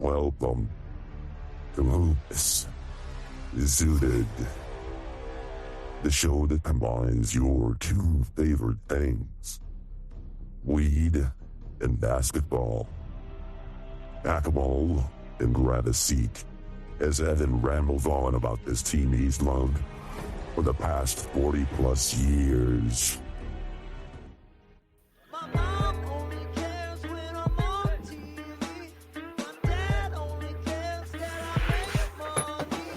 Welcome to Hoops Zooted, the show that combines your two favorite things, weed and basketball. Pack a ball and grab a seat as Evan rambles on about this team he's loved for the past 40 plus years. My mom only cares when I'm on TV. My dad only cares that I make money.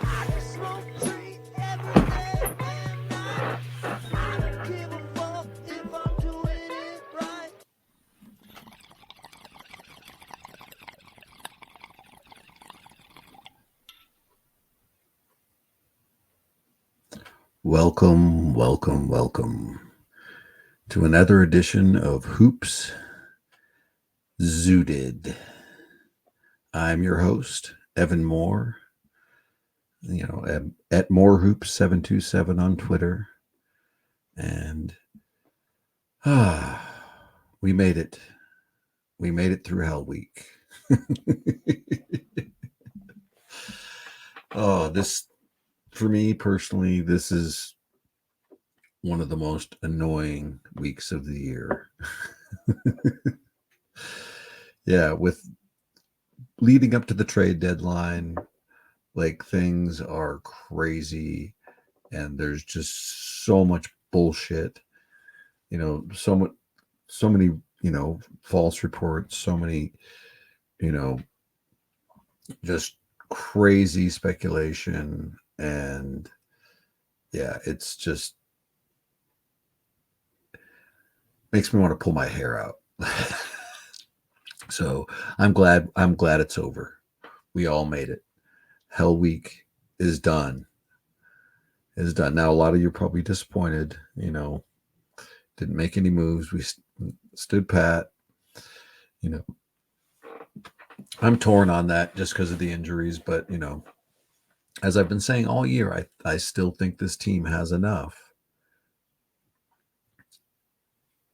I just smoke trees every day and night. I don't give a fuck if I'm doing it right. Welcome to another edition of Hoops Zooted. I'm your host, Evan Moore, at MoreHoops727 on Twitter. And we made it. We made it through Hell Week. For me personally, this is one of the most annoying weeks of the year. Yeah, with leading up to the trade deadline, like things are crazy and there's just so much bullshit. So many, false reports, so many, just crazy speculation. And yeah, it's just makes me want to pull my hair out. So I'm glad it's over. We all made it. Hell Week is done. Now, a lot of you are probably disappointed, didn't make any moves. We stood pat, I'm torn on that just because of the injuries, but as I've been saying all year, I still think this team has enough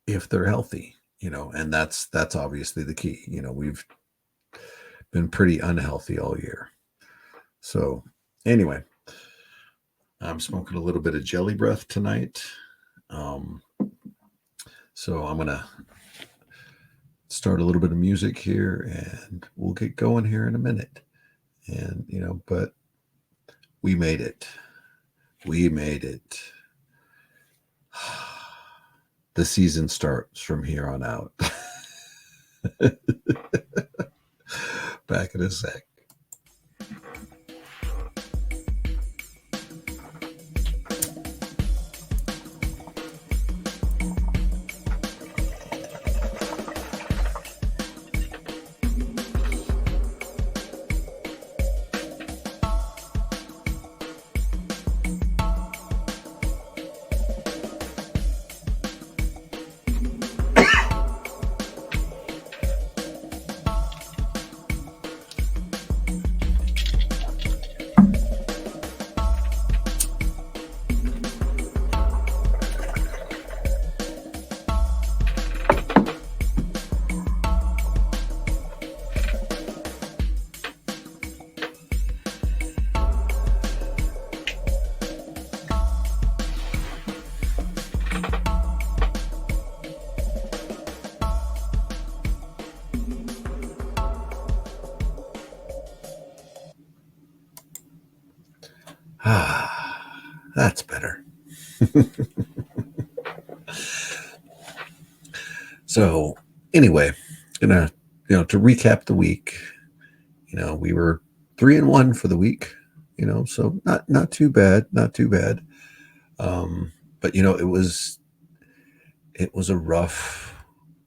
if they're healthy, and that's obviously the key. We've been pretty unhealthy all year. So anyway, I'm smoking a little bit of jelly breath tonight. So I'm going to start a little bit of music here and we'll get going here in a minute. And, but we made it. The season starts from here on out. Back in a sec. That's better. So anyway, to recap the week, we were 3-1 for the week, so not too bad. But it was a rough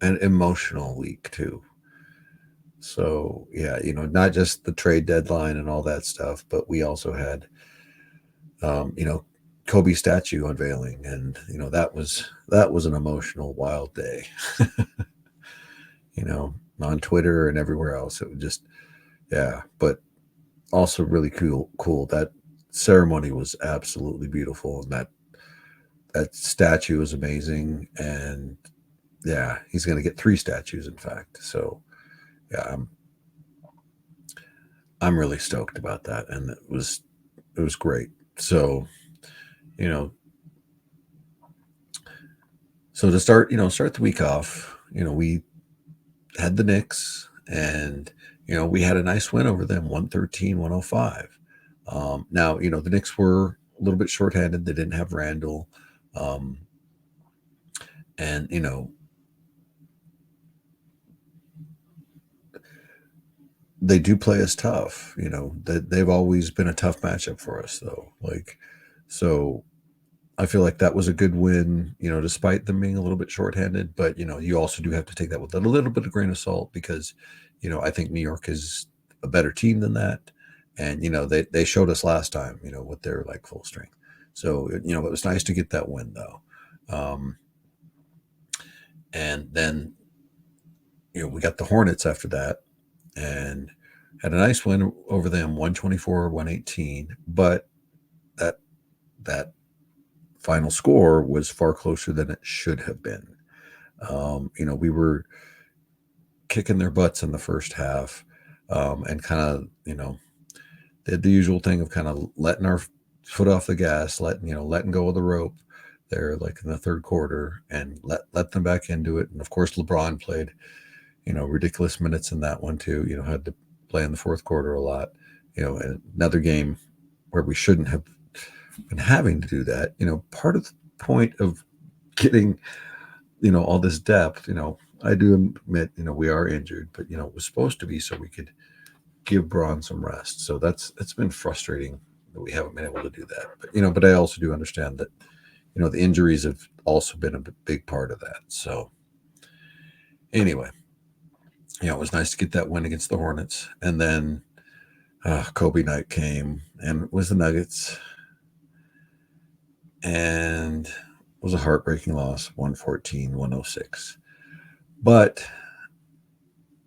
and emotional week too. So yeah, not just the trade deadline and all that stuff, but we also had Kobe statue unveiling, and that was an emotional, wild day. On Twitter and everywhere else, it was just but also really cool. That ceremony was absolutely beautiful, and that statue is amazing. And yeah, he's going to get 3 statues, in fact. So yeah, I'm really stoked about that, and it was great. So, you know, so to start, start the week off, we had the Knicks, and we had a nice win over them, 113-105. Now, the Knicks were a little bit shorthanded. They didn't have Randall. And, they do play us tough. They've always been a tough matchup for us, though. So I feel like that was a good win, despite them being a little bit shorthanded. But, you also do have to take that with a little bit of grain of salt because, I think New York is a better team than that. And, they showed us last time, what they're like full strength. So, it was nice to get that win, though. And then, we got the Hornets after that and had a nice win over them, 124-118. But that final score was far closer than it should have been. We were kicking their butts in the first half, and kind of, did the usual thing of kind of letting our foot off the gas, letting go of the rope there, like in the third quarter, and let them back into it. And of course, LeBron played, ridiculous minutes in that one too. Had to play in the fourth quarter a lot. Another game where we shouldn't have been having to do that. Part of the point of getting, all this depth, I do admit, we are injured, but it was supposed to be so we could give Braun some rest. So it's been frustrating that we haven't been able to do that. But I also do understand that, the injuries have also been a big part of that. So anyway, it was nice to get that win against the Hornets. And then Kobe night came, and it was the Nuggets. And it was a heartbreaking loss, 114-106. But,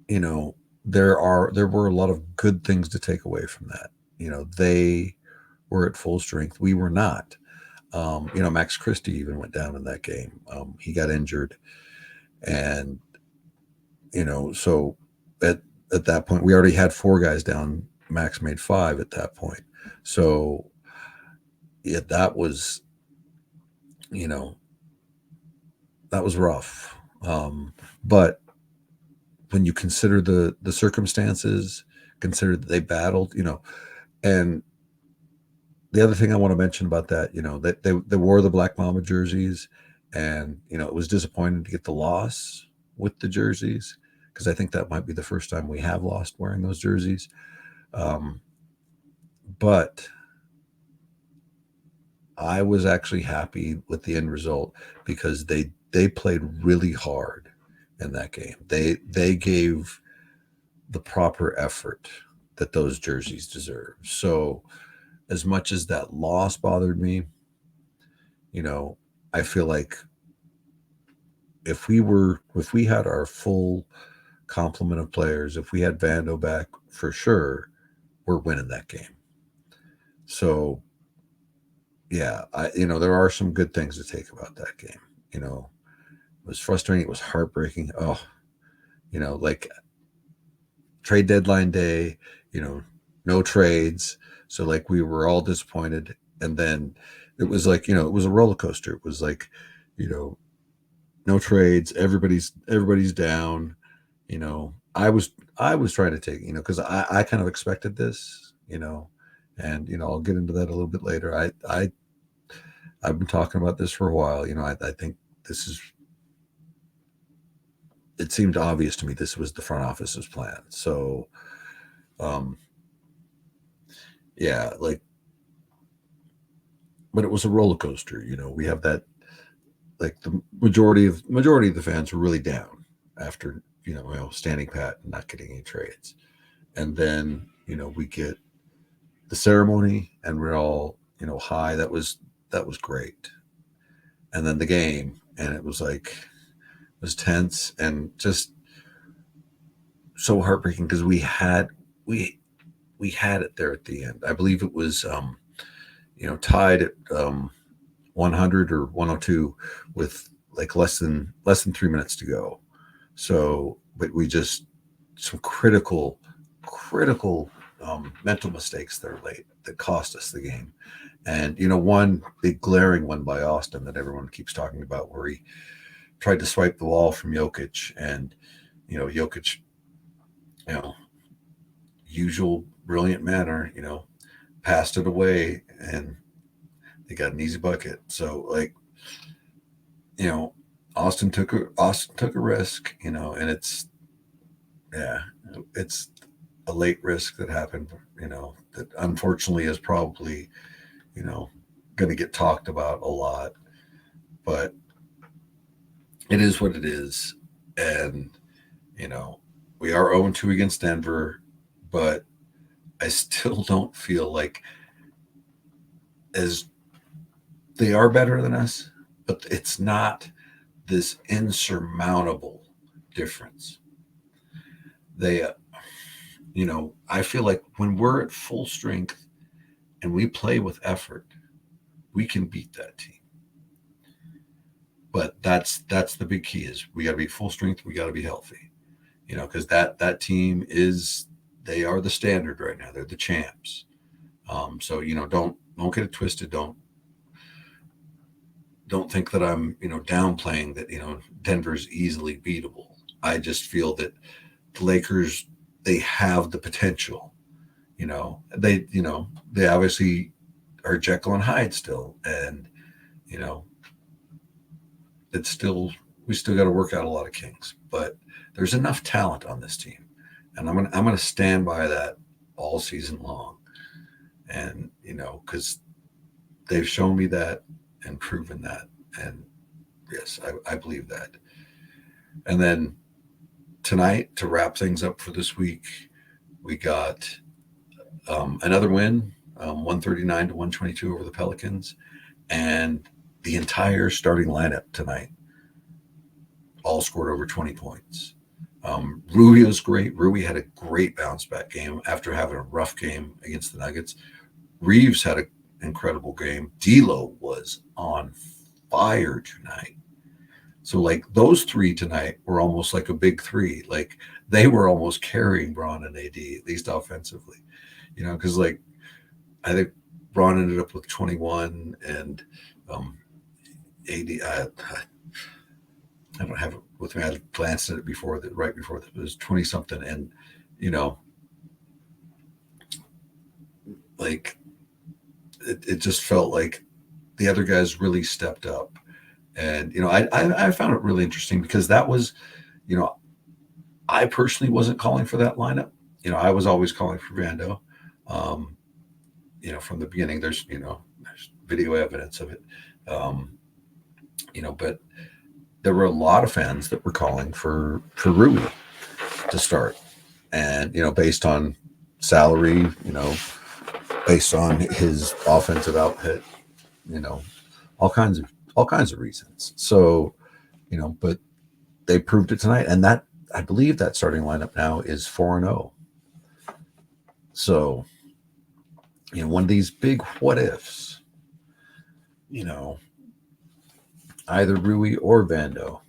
there were a lot of good things to take away from that. They were at full strength. We were not. Max Christie even went down in that game. He got injured. And, so at that point, we already had 4 guys down. Max made 5 at that point. So, yeah, that was rough. But when you consider the circumstances, consider that they battled, and the other thing I want to mention about that, that they wore the Black Mamba jerseys, and, it was disappointing to get the loss with the jerseys, because I think that might be the first time we have lost wearing those jerseys. But I was actually happy with the end result because they played really hard in that game. They gave the proper effort that those jerseys deserve. So as much as that loss bothered me, I feel like if we had our full complement of players, if we had Vando back, for sure, we're winning that game. So yeah, there are some good things to take about that game. It was frustrating. It was heartbreaking. Oh, like trade deadline day, no trades. So like we were all disappointed. And then it was like, it was a roller coaster. It was like, no trades. Everybody's down. I was trying to take, because I kind of expected this, and I'll get into that a little bit later. I've been talking about this for a while. I think it seemed obvious to me this was the front office's plan. So, yeah, but it was a roller coaster. We have that, like the majority of the fans were really down after, standing pat and not getting any trades. And then, we get the ceremony and we're all, high. That was great. And then the game, and it was tense and just so heartbreaking because we had it there at the end. I believe it was tied at 100 or 102 with like less than 3 minutes to go. So, but we just some critical mental mistakes that are late that cost us the game. And, one big glaring one by Austin that everyone keeps talking about, where he tried to swipe the ball from Jokic, and, Jokic, you know, usual brilliant manner, passed it away, and they got an easy bucket. So, like, you know, Austin took a risk, and yeah, it's a late risk that happened, that unfortunately is probably, you know, going to get talked about a lot, but it is what it is. And, you know, we are 0-2 against Denver, but I still don't feel like, as they are better than us, but it's not this insurmountable difference. They, I feel like when we're at full strength and we play with effort, we can beat that team. But that's the big key, is we got to be full strength. We got to be healthy, because that team they are the standard right now. They're the champs. So, don't get it twisted. Don't think that I'm, downplaying that, Denver's easily beatable. I just feel that the Lakers, they have the potential, they obviously are Jekyll and Hyde still. And, we still got to work out a lot of kinks, but there's enough talent on this team. And I'm going to stand by that all season long. And, cause they've shown me that and proven that. And yes, I believe that. And then tonight, to wrap things up for this week, we got another win, 139-122 over the Pelicans, and the entire starting lineup tonight all scored over 20 points. Rui was great. Rui had a great bounce back game after having a rough game against the Nuggets. Reeves had an incredible game. D'Lo was on fire tonight. So, like, those three tonight were almost like a big three. Like, they were almost carrying Bron and AD, at least offensively, because, like, I think Bron ended up with 21, and AD, I don't have it with me. I glanced at it right before it was 20 something. And, like, it just felt like the other guys really stepped up. And, I found it really interesting, because that was, I personally wasn't calling for that lineup. I was always calling for Vando. From the beginning, there's video evidence of it. But there were a lot of fans that were calling for Rui to start. And, based on salary, based on his offensive output, all kinds of reasons. So, but they proved it tonight. And that, I believe that starting lineup now is 4-0. So, one of these big what ifs, either Rui or Vando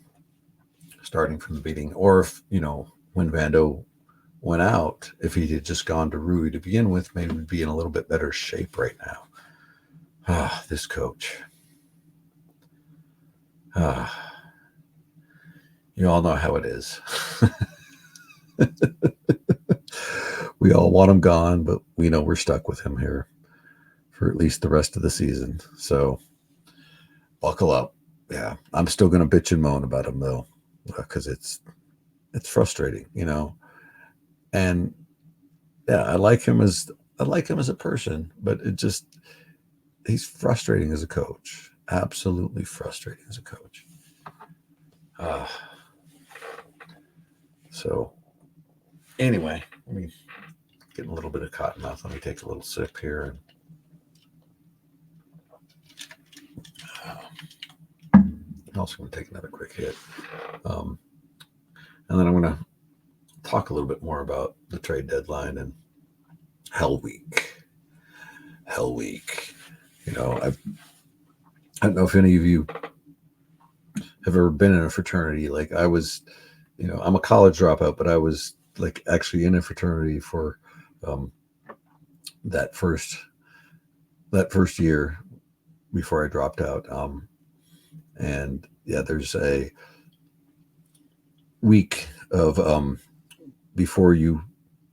starting from the beginning, or if, when Vando went out, if he had just gone to Rui to begin with, maybe we'd be in a little bit better shape right now. This coach. You all know how it is. We all want him gone, but we know we're stuck with him here for at least the rest of the season. So buckle up. Yeah, I'm still going to bitch and moan about him, though, because it's frustrating, And yeah, I like him as a person, but he's frustrating as a coach. Absolutely frustrating as a coach. So anyway, let me get a little bit of cotton mouth. Let me take a little sip here. I'm also going to take another quick hit. And then I'm going to talk a little bit more about the trade deadline and Hell Week. Hell Week. I don't know if any of you have ever been in a fraternity. Like, I was, I'm a college dropout, but I was, like, actually in a fraternity for that first year before I dropped out. And yeah, there's a week of before you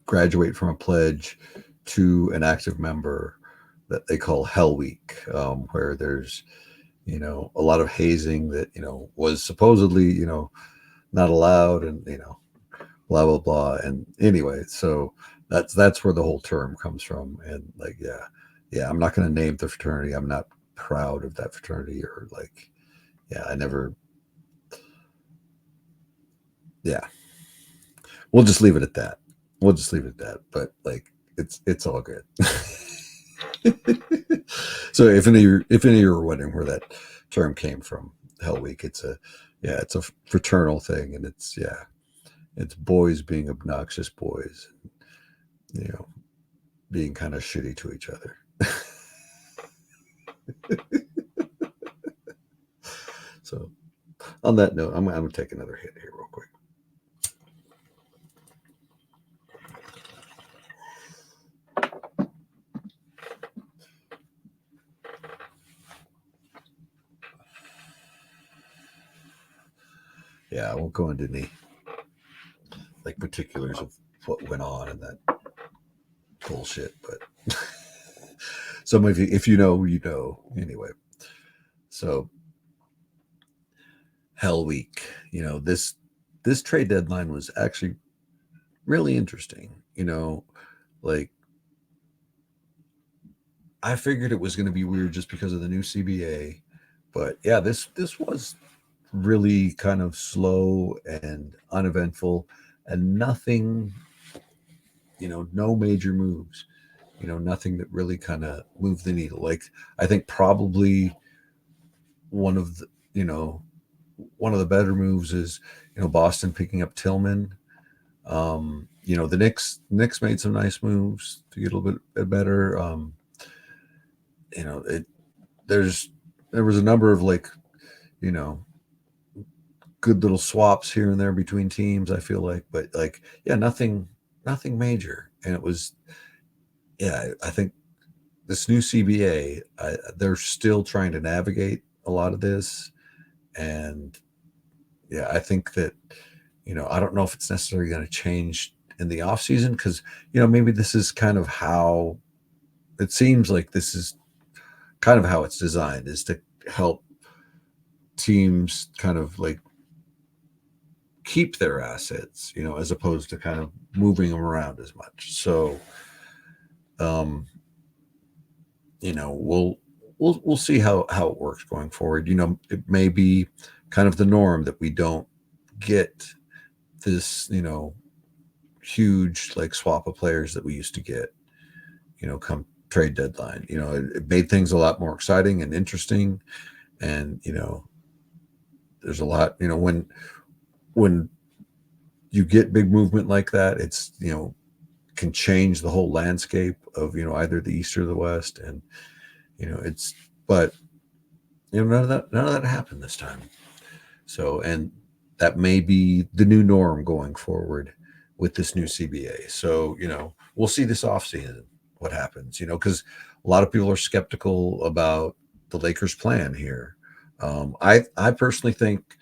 graduate from a pledge to an active member that they call Hell Week, where there's a lot of hazing that was supposedly not allowed, and blah blah blah. And anyway, so that's where the whole term comes from. And like, yeah, I'm not going to name the fraternity. I'm not proud of that fraternity, or like, yeah, I never. Yeah, we'll just leave it at that. But like, it's all good. So if any of you are wondering where that term came from, Hell Week, it's a fraternal thing, and it's boys being obnoxious boys, being kind of shitty to each other. So on that note, I'm gonna take another hit here real quick. Yeah, I won't go into any like particulars of what went on and that bullshit, but some of you, if you know, you know. Anyway, so Hell Week, this trade deadline was actually really interesting. Like, I figured it was going to be weird just because of the new CBA, but yeah, this was really kind of slow and uneventful, and nothing, no major moves, nothing that really kind of moved the needle. Like, I think probably one of the, one of the better moves is, Boston picking up Tillman. The Knicks made some nice moves to get a little bit better. There was a number of like, good little swaps here and there between teams, I feel like, but like, yeah, nothing major. And it was, yeah, I think this new CBA, they're still trying to navigate a lot of this. And yeah, I think that, I don't know if it's necessarily going to change in the off season, because, maybe this is kind of how it seems like this is kind of how it's designed, is to help teams kind of like keep their assets, as opposed to kind of moving them around as much. So, we'll see how it works going forward. It may be kind of the norm that we don't get this, huge like swap of players that we used to get, come trade deadline. It made things a lot more exciting and interesting. And, there's a lot, when you get big movement like that, it's, can change the whole landscape of, either the East or the West. And, but, none of that happened this time. So, and that may be the new norm going forward with this new CBA. So, we'll see this offseason what happens, because a lot of people are skeptical about the Lakers' plan here. I personally think,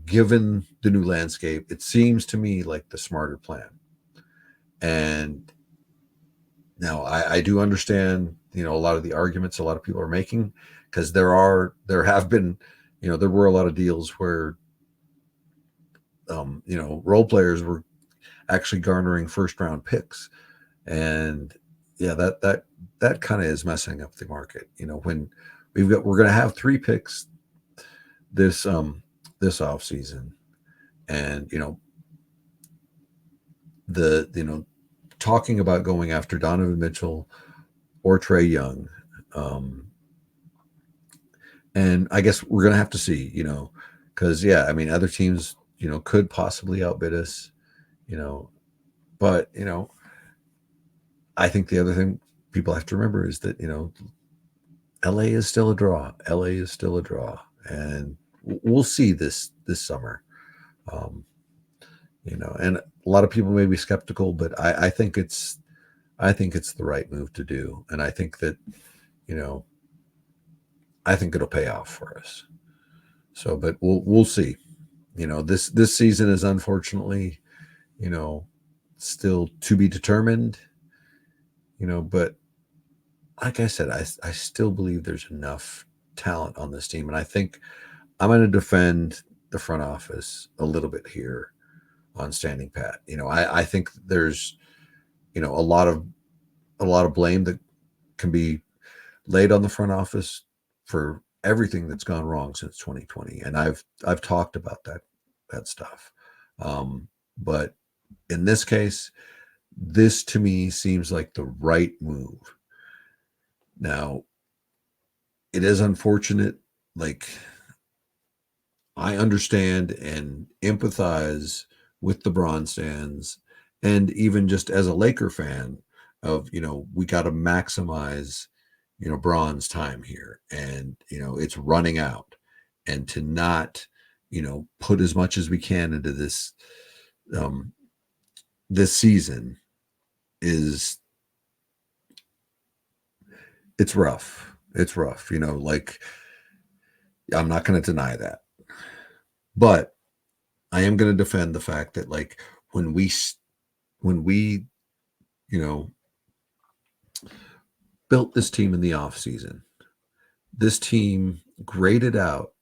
given the new landscape, it seems to me like the smarter plan. And now I do understand, a lot of the arguments a lot of people are making, because there have been, there were a lot of deals where, role players were actually garnering first round picks. And yeah, that kind of is messing up the market. When we're going to have 3 picks this off season, and talking about going after Donovan Mitchell or Trae Young, and I guess we're going to have to see, because yeah, I mean, other teams, could possibly outbid us, but I think the other thing people have to remember is that, LA is still a draw. And we'll see this summer. And a lot of people may be skeptical, but I think it's I think it's the right move to do. And I think that, you know, I think it'll pay off for us. So, but we'll see. You know, this season is unfortunately, you know, still to be determined, you know, but like I said, I still believe there's enough talent on this team. And I think I'm going to defend the front office a little bit here on standing pat. You know, I think there's, you know, a lot of blame that can be laid on the front office for everything that's gone wrong since 2020. And I've talked about that stuff. But in this case, this to me seems like the right move. Now, it is unfortunate. Like, I understand and empathize with the Bron stands, and even just as a Laker fan, of, you know, we got to maximize, you know, Bron's time here, and you know it's running out, and to not, you know, put as much as we can into um, this season is, it's rough. It's rough, you know. Like, I'm not going to deny that, but I am going to defend the fact that, like, when we you know built this team in the off season, this team graded out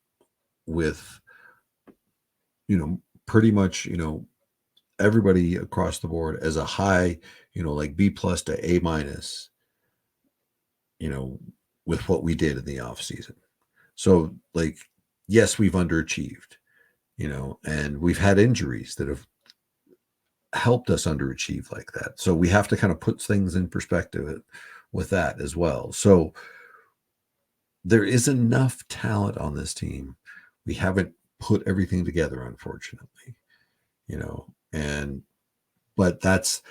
with, you know, pretty much, you know, everybody across the board as a high, you know, like B plus to A minus, you know, with what we did in the off season. So, like, yes, we've underachieved, you know, and we've had injuries that have helped us underachieve like that. So we have to kind of put things in perspective with that as well. So there is enough talent on this team. We haven't put everything together, unfortunately, you know, and but that's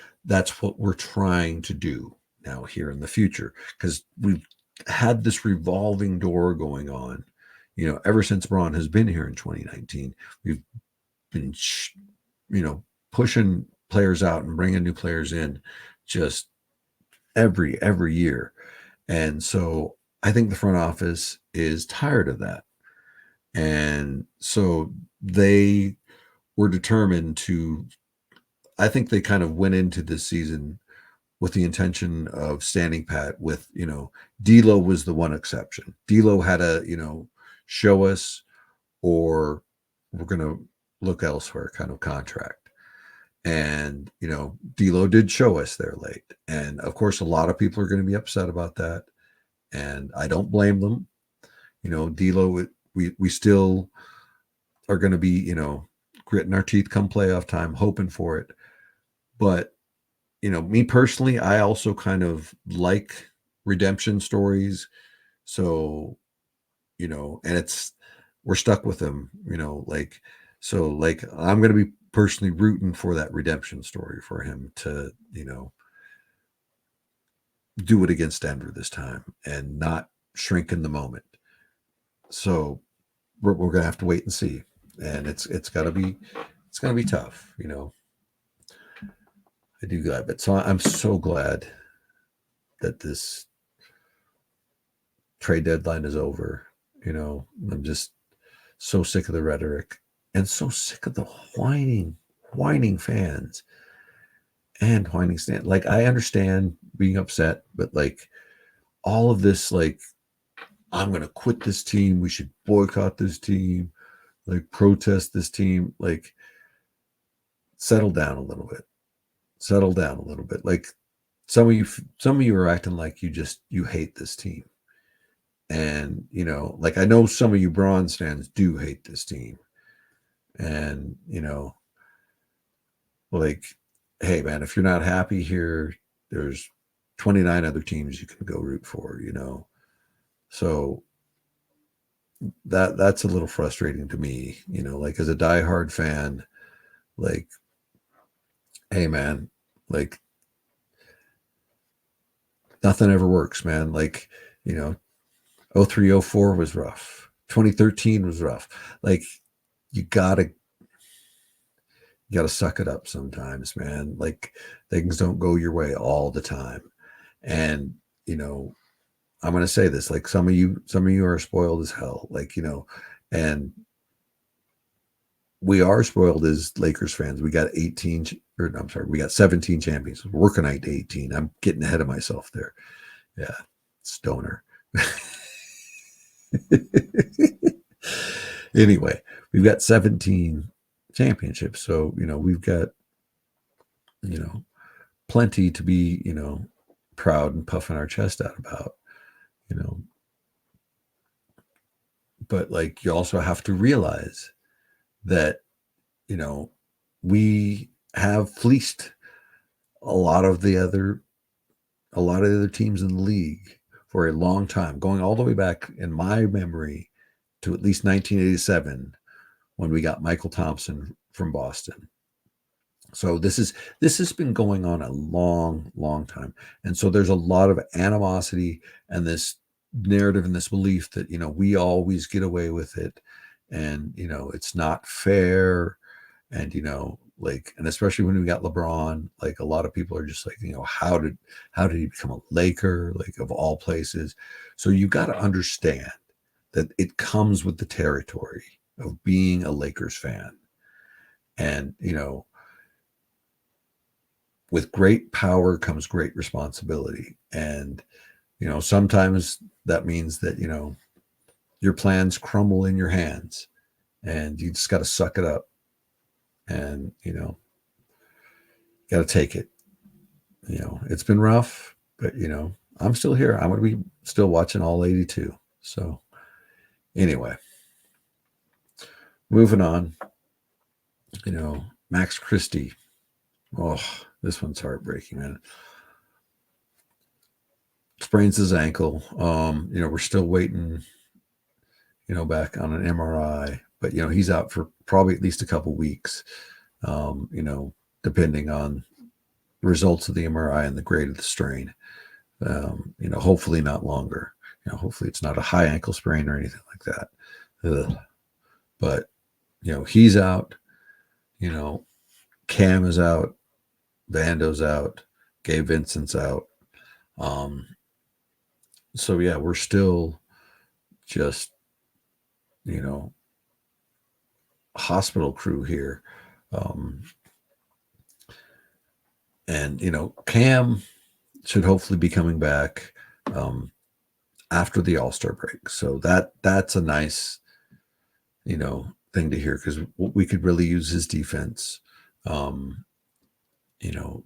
what we're trying to do now here in the future, because we've had this revolving door going on, you know, ever since Braun has been here in 2019. We've been, you know, pushing players out and bringing new players in just every year. And so I think the front office is tired of that. And so they were determined to, I think they kind of went into this season with the intention of standing pat with, you know, D'Lo was the one exception. D'Lo had to, you know, show us, or we're going to look elsewhere kind of contract. And, you know, D'Lo did show us there late. And of course, a lot of people are going to be upset about that. And I don't blame them. You know, D'Lo, we still are going to be, you know, gritting our teeth come playoff time, hoping for it. But, you know, me personally, I also kind of like redemption stories. So, you know, and we're stuck with them, you know, like, so like I'm going to be personally rooting for that redemption story for him to, you know, do it against Denver this time and not shrink in the moment. So we're going to have to wait and see. And it's going to be tough, you know. I do that, but so I'm so glad that this trade deadline is over. You know, I'm just so sick of the rhetoric and so sick of the whining fans and whining stand. Like, I understand being upset, but like all of this, like, I'm going to quit this team. We should boycott this team, like protest this team. Like, settle down a little bit. Settle down a little bit. Like, some of you are acting like you hate this team. And, you know, like, I know some of you Bronze fans do hate this team. And, you know, like, hey, man, if you're not happy here, there's 29 other teams you can go root for, you know. So that's a little frustrating to me, you know, like, as a diehard fan, like, hey, man, like, nothing ever works, man. Like, you know, 0304 was rough. 2013 was rough. Like, you gotta You got to suck it up sometimes, man. Like things don't go your way all the time. And, you know, I'm going to say this, like some of you are spoiled as hell, like, you know, and we are spoiled as Lakers fans. We got 18, or I'm sorry, we got 17 champions. We're working on 18. I'm getting ahead of myself there. Yeah. Stoner. Anyway, we've got 17 championships. So, you know, we've got, you know, plenty to be, you know, proud and puffing our chest out about, you know. But like you also have to realize that, you know, we have fleeced a lot of the other teams in the league for a long time, going all the way back in my memory to at least 1987 when we got Michael Thompson from Boston. So this has been going on a long time. And so there's a lot of animosity and this narrative and this belief that, you know, we always get away with it and, you know, it's not fair. And, you know, like, and especially when we got LeBron, like a lot of people are just like, you know, how did he become a Laker, like of all places? So you got to understand that it comes with the territory of being a Lakers fan. And, you know, with great power comes great responsibility. And, you know, sometimes that means that, you know, your plans crumble in your hands and you just got to suck it up and, you know, got to take it. You know, it's been rough, but, you know, I'm still here. I'm going to be still watching all 82. So anyway, moving on, you know, Max Christie. Oh, this one's heartbreaking, man. Sprains his ankle. You know, we're still waiting, you know, back on an MRI, but, you know, he's out for probably at least a couple weeks, you know, depending on results of the MRI and the grade of the strain. You know, hopefully not longer. You know, hopefully it's not a high ankle sprain or anything like that. Ugh. But, you know, he's out. You know, Cam is out. Vando's out. Gabe Vincent's out. So, yeah, we're still just, you know, hospital crew here. And, you know, Cam should hopefully be coming back after the All-Star break. So that's a nice, you know, thing to hear because we could really use his defense, you know,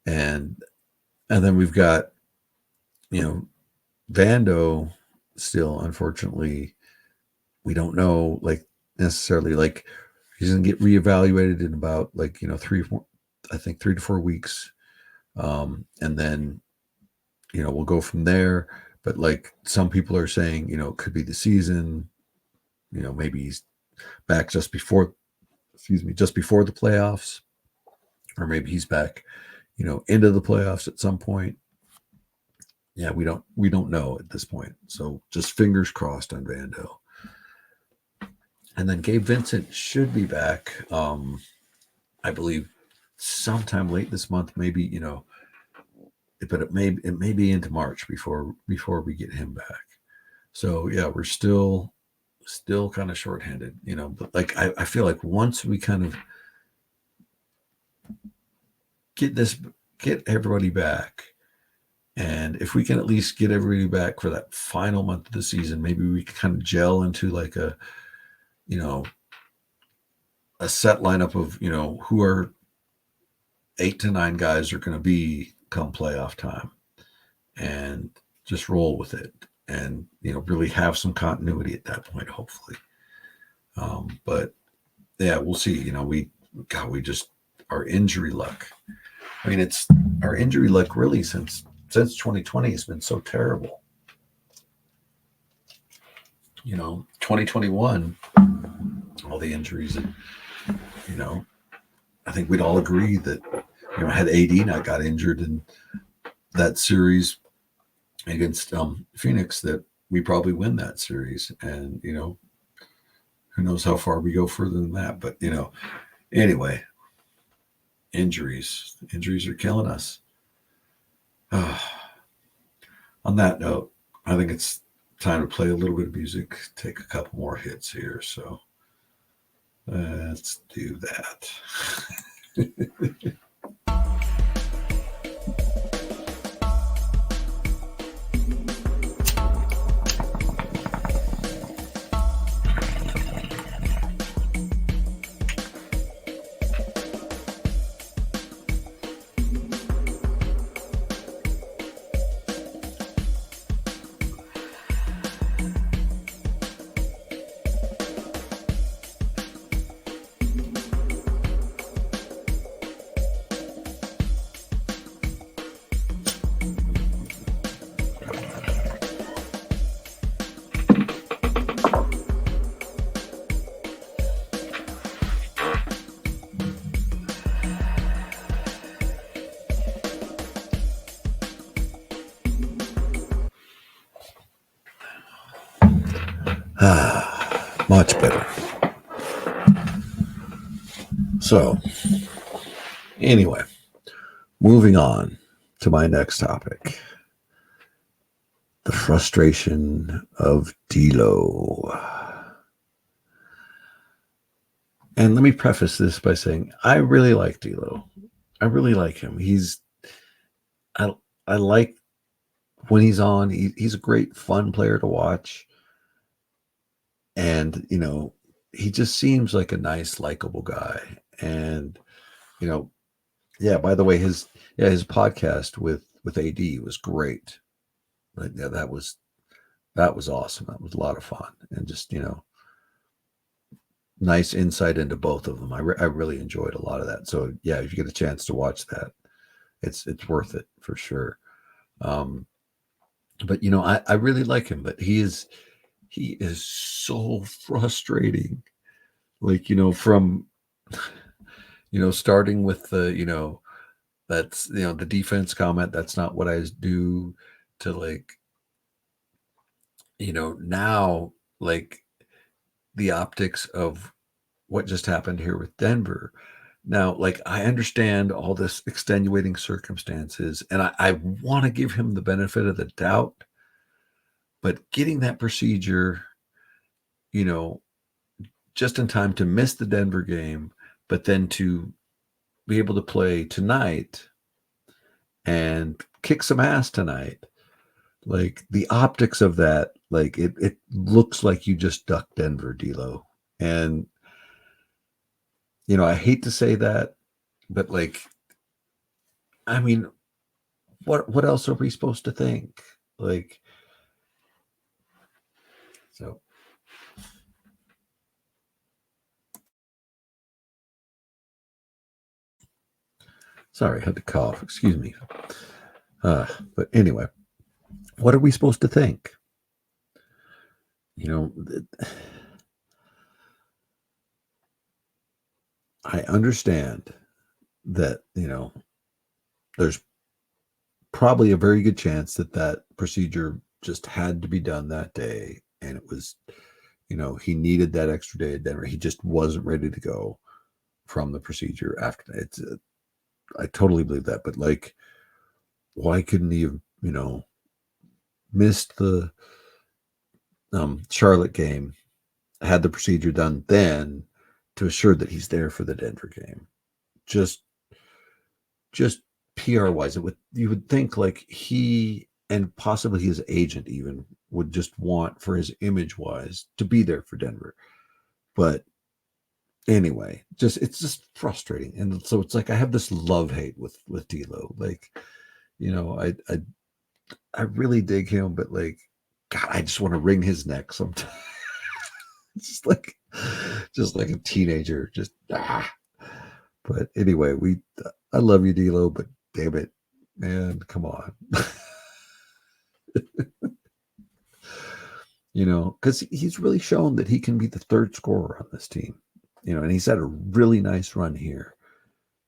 and then we've got, you know, Vando still, unfortunately, we don't know, like, necessarily, like, he's going to get reevaluated in about, like, you know, 3 to 4 weeks. And then, you know, we'll go from there. But, like, some people are saying, you know, it could be the season, you know, maybe he's back just before the playoffs, or maybe he's back, you know, into the playoffs at some point. Yeah, we don't know at this point. So just fingers crossed on Vando. And then Gabe Vincent should be back, I believe, sometime late this month, maybe, you know, but it may be into March before we get him back. So yeah, we're still kind of shorthanded, you know, but like I feel like once we kind of get everybody back, and if we can at least get everybody back for that final month of the season, maybe we can kind of gel into like a, you know, a set lineup of, you know, who are 8 to 9 guys are going to be come playoff time, and just roll with it, and, you know, really have some continuity at that point, hopefully. But yeah, we'll see. You know, we just, our injury luck. I mean, it's our injury luck really since 2020 has been so terrible. You know, 2021, all the injuries, and, you know, I think we'd all agree that, you know, had AD not got injured in that series against Phoenix, that we probably win that series. And, you know, who knows how far we go further than that. But, you know, Anyway, injuries are killing us. On that note, I think it's time to play a little bit of music, take a couple more hits here. So let's do that. Much better. So, anyway, moving on to my next topic, the frustration of D'Lo. And let me preface this by saying I really like D'Lo. I really like him. I like when he's on. He's a great, fun player to watch. And, he just seems like a nice, likable guy. And, yeah, by the way, his podcast with AD was great. Like, yeah, that was awesome. That was a lot of fun. And just, nice insight into both of them. I really enjoyed a lot of that. So yeah, if you get a chance to watch that, it's worth it for sure. But I really like him, but he is so frustrating. Like, from starting with the that's the defense comment, that's not what I do, to like now, like the optics of what just happened here with Denver. Now, like, I understand all this extenuating circumstances, and I want to give him the benefit of the doubt, but getting that procedure, just in time to miss the Denver game, but then to be able to play tonight and kick some ass tonight, like the optics of that, like it looks like you just ducked Denver, D'Lo. And I hate to say that, but like, I mean, what else are we supposed to think? Like, so sorry, I had to cough. Excuse me. But anyway, what are we supposed to think? I understand that, there's probably a very good chance that procedure just had to be done that day. And it was, he needed that extra day at Denver. He just wasn't ready to go from the procedure after that. I totally believe that. But like, why couldn't he have, missed the Charlotte game, had the procedure done then to assure that he's there for the Denver game? Just PR wise, you would think like he and possibly his agent even would just want, for his image wise, to be there for Denver. But anyway, it's just frustrating. And so it's like I have this love hate with D'Lo. Like, I really dig him, but like, God, I just want to wring his neck sometimes. just like a teenager, just But anyway, I love you, D'Lo, but damn it, man, come on. Because he's really shown that he can be the third scorer on this team. And he's had a really nice run here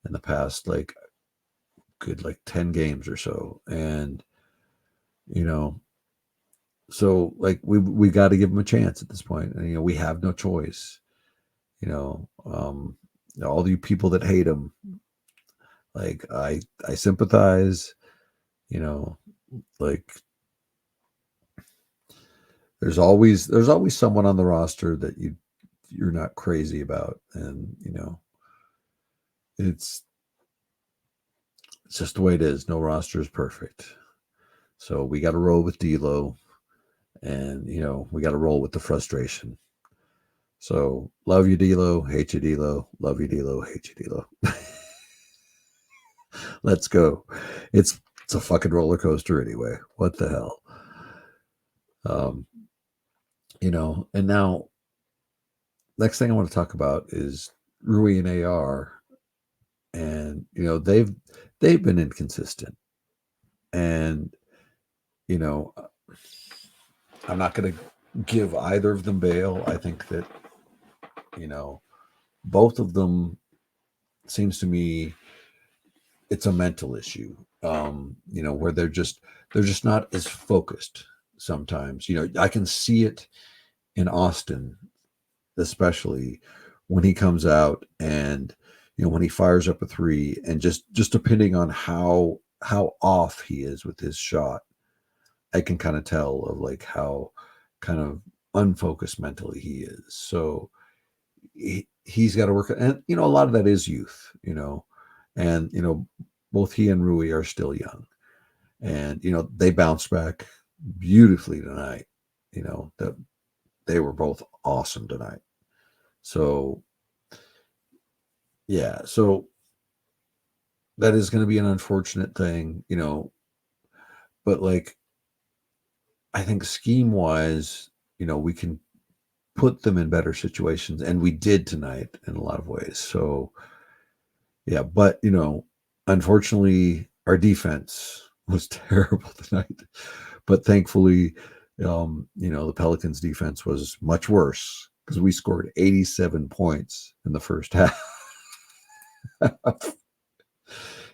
in the past, like, good, like 10 games or so. And, so like we got to give him a chance at this point. And, we have no choice. all you people that hate him, like I sympathize, you know, like there's always someone on the roster that you're not crazy about, and it's just the way it is. No roster is perfect, so we got to roll with D'Lo, and we got to roll with the frustration. So love you, D'Lo. Hate you, D'Lo. Love you, D'Lo. Hate you, D'Lo. Let's go. It's a fucking roller coaster anyway. What the hell? Um, and now next thing I want to talk about is Rui and AR, and they've been inconsistent, and you know I'm not going to give either of them bail. I think that both of them, seems to me, it's a mental issue, where they're just not as focused sometimes. I can see it in Austin, especially when he comes out and when he fires up a three, and just depending on how off he is with his shot, I can kind of tell of like how kind of unfocused mentally he is. So he's got to work, and a lot of that is youth, and both he and Rui are still young, and they bounced back beautifully tonight. That they were both awesome tonight. So yeah, so that is going to be an unfortunate thing, but like I think scheme wise, we can put them in better situations, and we did tonight in a lot of ways. So yeah, but unfortunately our defense was terrible tonight. But thankfully, the Pelicans defense was much worse, because we scored 87 points in the first half.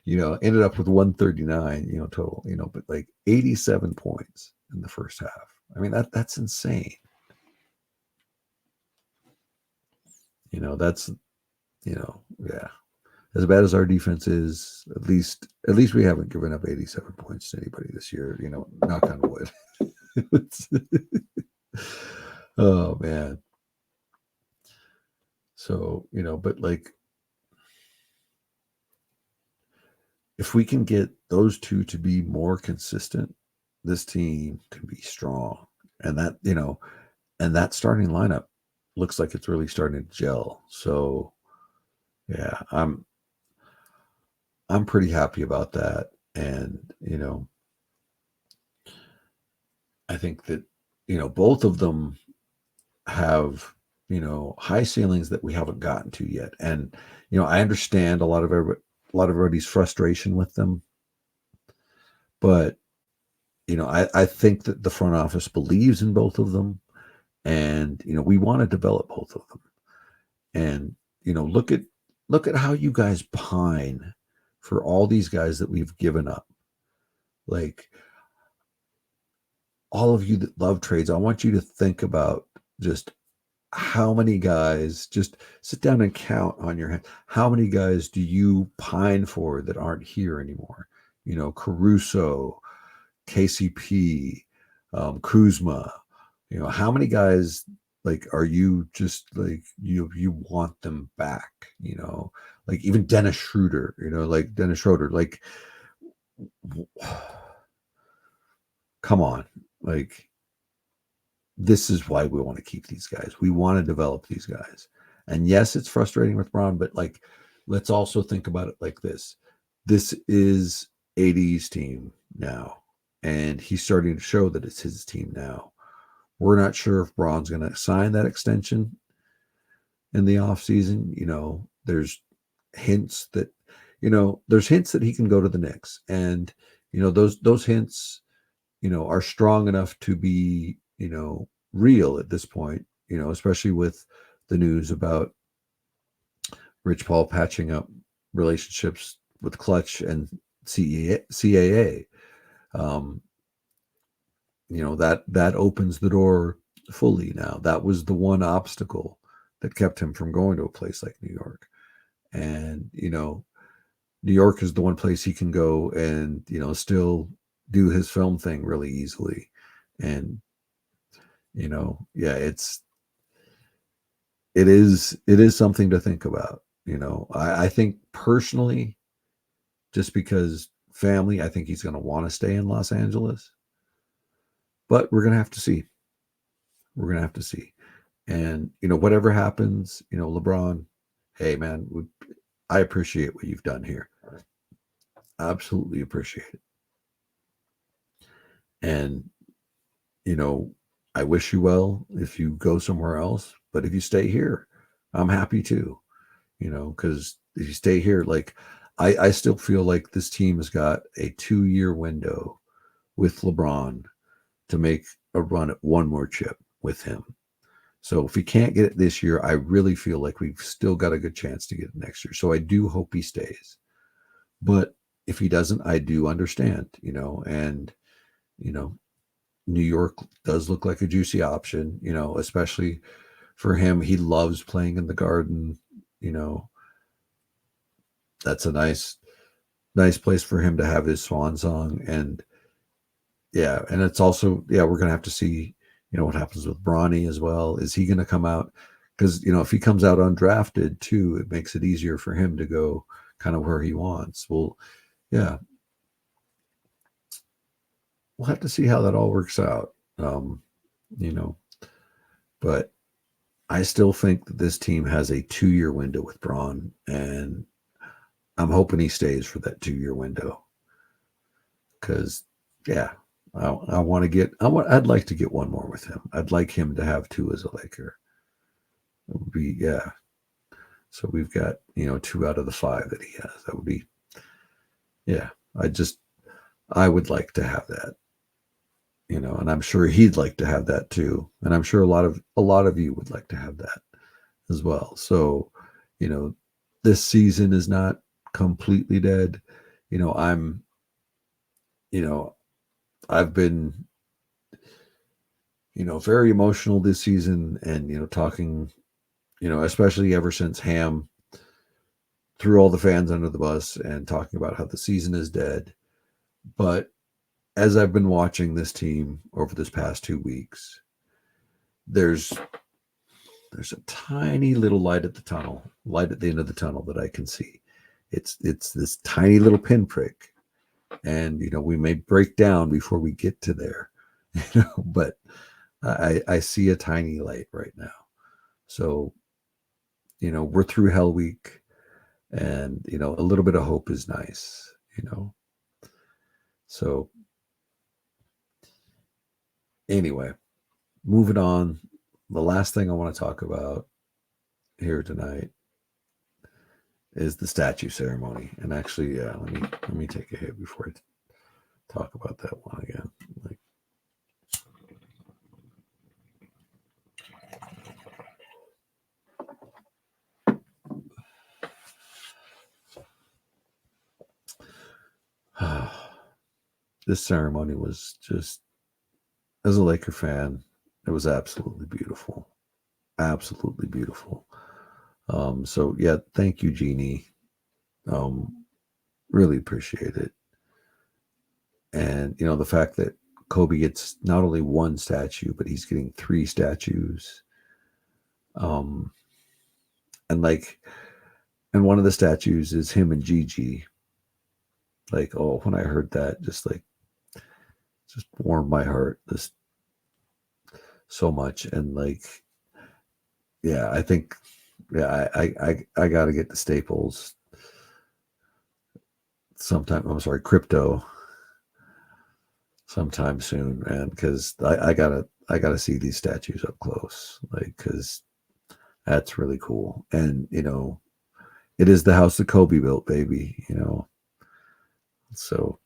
Ended up with 139, total, but like 87 points in the first half. I mean, that's insane. That's, yeah. As bad as our defense is, at least we haven't given up 87 points to anybody this year, knock on wood. Oh man. So, but like if we can get those two to be more consistent, this team can be strong. And that starting lineup looks like it's really starting to gel. So yeah, I'm pretty happy about that. And I think that both of them have high ceilings that we haven't gotten to yet. And I understand a lot of everybody's frustration with them, but I think that the front office believes in both of them, and we want to develop both of them. And look at how you guys pine for all these guys that we've given up. Like, all of you that love trades, I want you to think about just how many guys, just sit down and count on your hand. How many guys do you pine for that aren't here anymore? Caruso, KCP, Kuzma. How many guys like are you just like you want them back? Like even Dennis Schroeder. Like come on, like this is why we want to keep these guys. We want to develop these guys. And yes, it's frustrating with Braun, but like let's also think about it like this. This is AD's team now, and he's starting to show that it's his team now. We're not sure if Braun's going to sign that extension in the offseason. There's hints that he can go to the Knicks, and those hints are strong enough to be real at this point, especially with the news about Rich Paul patching up relationships with Clutch and CAA. That opens the door fully now. That was the one obstacle that kept him from going to a place like New York. And, New York is the one place he can go and, still do his film thing really easily. And, yeah, it is something to think about. I think personally, just because family, I think he's going to want to stay in Los Angeles, but we're going to have to see. We're going to have to see. And, whatever happens, LeBron, hey, man, I appreciate what you've done here. Absolutely appreciate it. And, I wish you well if you go somewhere else, but if you stay here, I'm happy too, because if you stay here, like, I still feel like this team has got a 2-year window with LeBron to make a run at one more chip with him. So if we can't get it this year, I really feel like we've still got a good chance to get it next year. So I do hope he stays. But if he doesn't, I do understand, and, New York does look like a juicy option, especially for him. He loves playing in the Garden, that's a nice place for him to have his swan song. And yeah, and it's also, yeah, we're going to have to see, what happens with Bronny as well. Is he going to come out? Because, if he comes out undrafted too, it makes it easier for him to go kind of where he wants. Well, yeah, we'll have to see how that all works out. But I still think that this team has a 2-year window with Braun, and I'm hoping he stays for that 2-year window. Because, yeah, I want to get. I'd like to get one more with him. I'd like him to have 2 as a Laker. It would be, yeah. So we've got 2 out of the 5 that he has. That would be, yeah. I would like to have that. And I'm sure he'd like to have that too. And I'm sure a lot of you would like to have that as well. So, this season is not completely dead. I've been, very emotional this season, and, talking, especially ever since Ham threw all the fans under the bus and talking about how the season is dead. But as I've been watching this team over this past 2 weeks, there's a tiny little light at the end of the tunnel that I can see. It's this tiny little pinprick, and we may break down before we get to there, but I see a tiny light right now. So, we're through Hell Week, and a little bit of hope is nice, So anyway, moving on. The last thing I want to talk about here tonight is the statue ceremony. And actually, yeah, let me take a hit before I talk about that one again. This ceremony was just, as a Laker fan, it was absolutely beautiful. Absolutely beautiful. So yeah, thank you, Jeannie. Really appreciate it. And the fact that Kobe gets not only one statue, but he's getting 3 statues. And one of the statues is him and Gigi. When I heard that, just warmed my heart just so much. And yeah, I think, yeah, I got to get the Staples crypto sometime soon, man, because I gotta see these statues up close, because that's really cool. And it is the house that Kobe built, baby. So,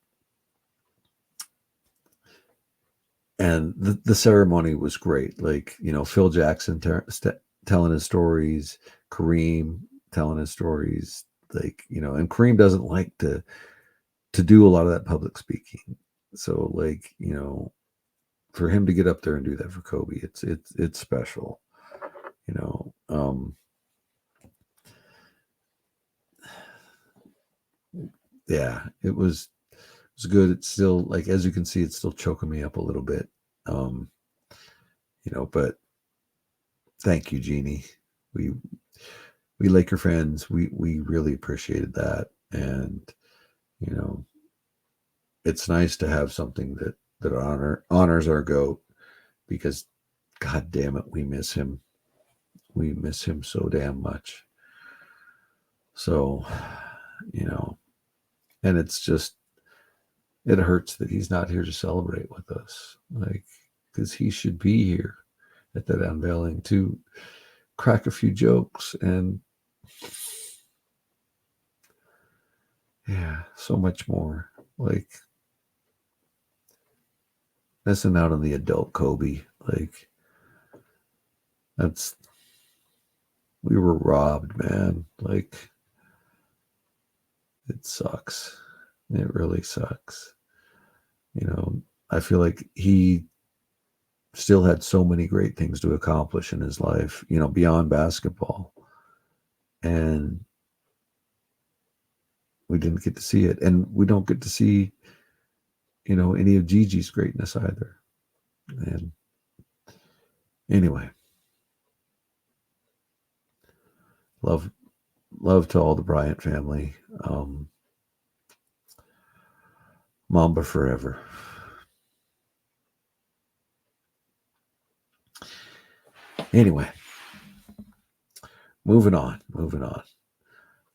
and the ceremony was great. Phil Jackson telling his stories, Kareem telling his stories, and Kareem doesn't like to do a lot of that public speaking. So for him to get up there and do that for Kobe, it's special. yeah, it was good. It's still, like, as you can see, it's still choking me up a little bit. But thank you, Jeannie. We Laker fans, we really appreciated that. And, you know, it's nice to have something that honors our GOAT, because God damn it, we miss him. We miss him so damn much. So, and it's just, it hurts that he's not here to celebrate with us, like, because he should be here at that unveiling to crack a few jokes and, yeah, so much more. Like, missing out on the adult Kobe. Like, we were robbed, man. Like, it sucks. It really sucks. I feel like he still had so many great things to accomplish in his life, beyond basketball. And we didn't get to see it. And we don't get to see, any of Gigi's greatness either. And anyway, love to all the Bryant family. Mamba forever. Anyway, moving on.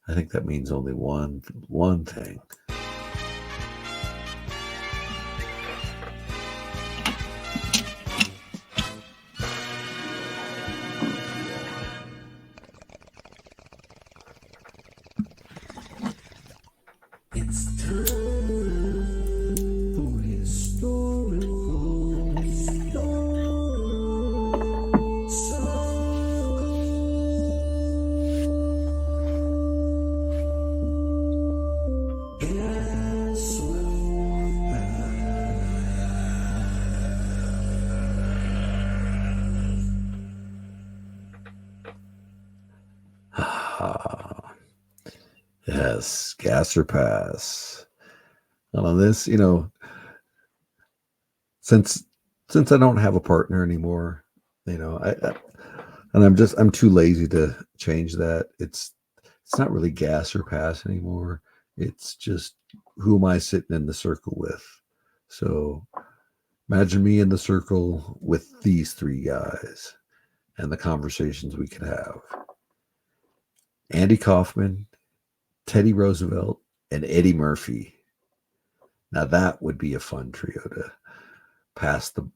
I think that means only one thing. It's time for historical Guess we'll Yes, gas or pass. And on this, since I don't have a partner anymore, I'm too lazy to change that. It's not really gas or pass anymore. It's just, who am I sitting in the circle with? So imagine me in the circle with these three guys and the conversations we could have. Andy Kaufman, Teddy Roosevelt, and Eddie Murphy. Now that would be a fun trio to pass the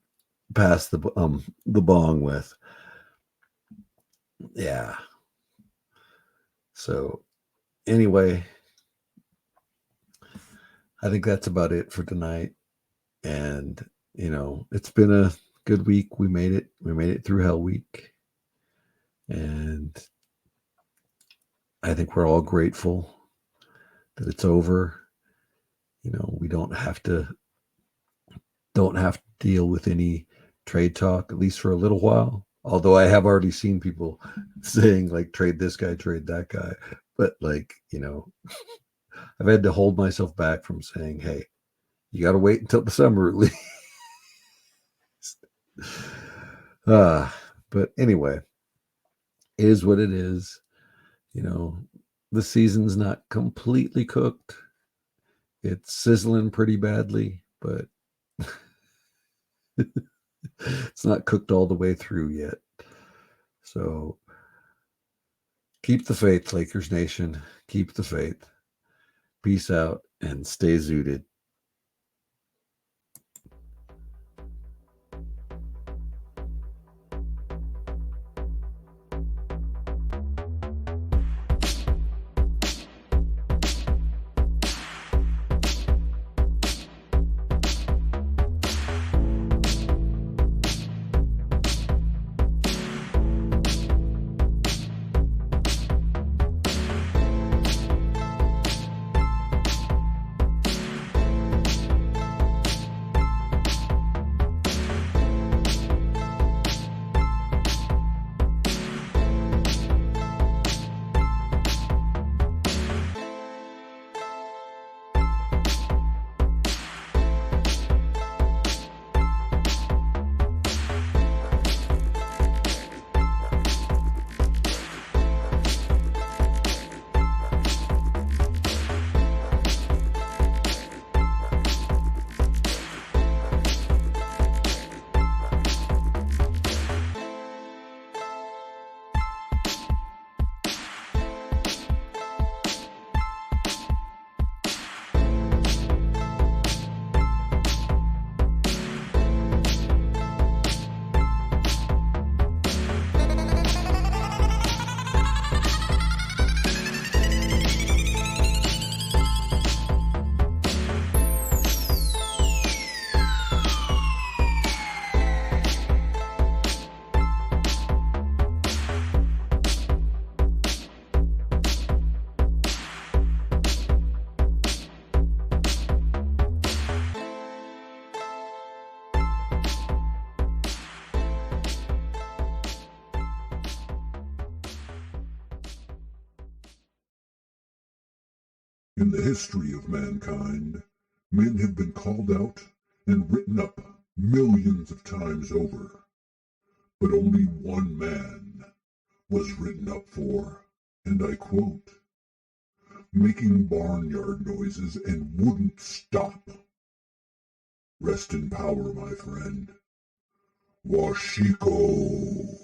bong with. Yeah. So anyway, I think that's about it for tonight. And it's been a good week. We made it through Hell Week, and I think we're all grateful that it's over. We don't have to deal with any trade talk, at least for a little while. Although I have already seen people saying, like, trade this guy, trade that guy. But, like, I've had to hold myself back from saying, hey, you got to wait until the summer at least. But anyway, it is what it is. The season's not completely cooked. It's sizzling pretty badly, but it's not cooked all the way through yet. So keep the faith, Lakers Nation. Keep the faith. Peace out and stay zooted. In the history of mankind, men have been called out and written up millions of times over, but only one man was written up for, and I quote, making barnyard noises and wouldn't stop. Rest in power, my friend. Washiko.